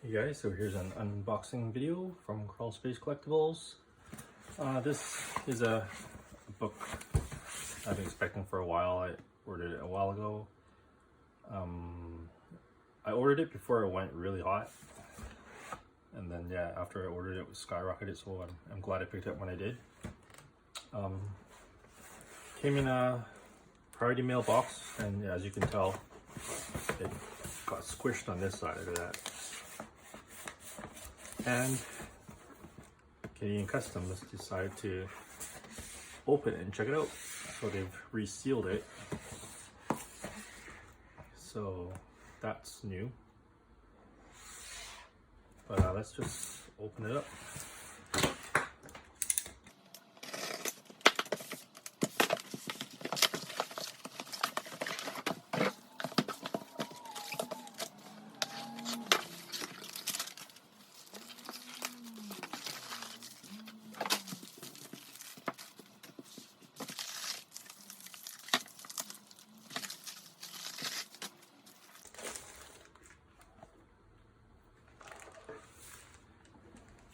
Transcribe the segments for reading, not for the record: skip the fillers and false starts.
Hey guys, so here's an unboxing video from Crawl Space Collectibles. This is a book I've been expecting for a while. I ordered it a while ago. I ordered it before it went really hot, and then yeah, after I ordered it, it skyrocketed. So I'm glad I picked it up when I did. Came in a priority mail box, and as you can tell, it got squished on this side. Look at that. And Canadian Customs decided to open it and check it out. So they've resealed it. So that's new. But let's just open it up.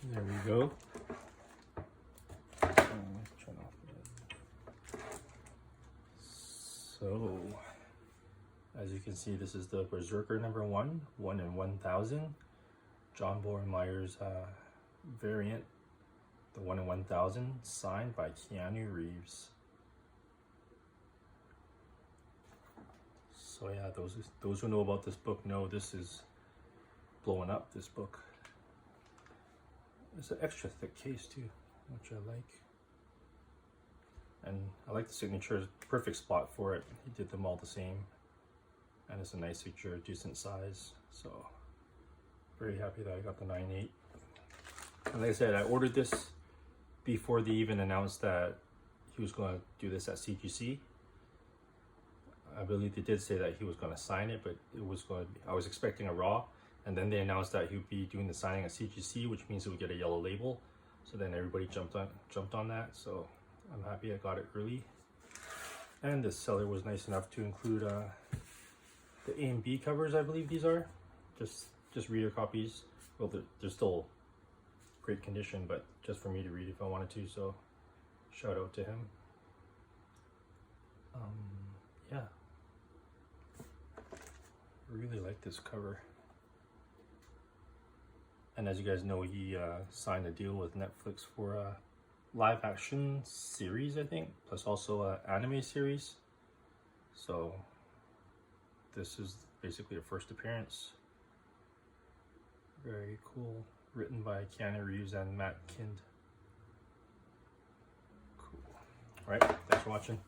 There we go. So, as you can see, this is the BZRKR #1, 1 in 1000. John Bowen Myers variant, the 1 in 1000, signed by Keanu Reeves. So yeah, those who know about this book know this is blowing up, this book. It's an extra thick case too, which I like. And I like the signature, perfect spot for it. He did them all the same. And it's a nice signature, decent size. So, very happy that I got the 9.8. And like I said, I ordered this before they even announced that he was going to do this at CGC. I believe they did say that he was going to sign it, but it was going to be, I was expecting a raw. And then they announced that he would be doing the signing at CGC, which means he would get a yellow label. So then everybody jumped on that. So I'm happy I got it early. And the seller was nice enough to include the A and B covers, I believe these are. Just reader copies. Well, they're still great condition, but just for me to read if I wanted to. So shout out to him. Yeah, really like this cover. And as you guys know, he signed a deal with Netflix for a live action series, I think, plus also an anime series. So this is basically a first appearance. Very cool. Written by Keanu Reeves and Matt Kind. Cool. All right, thanks for watching.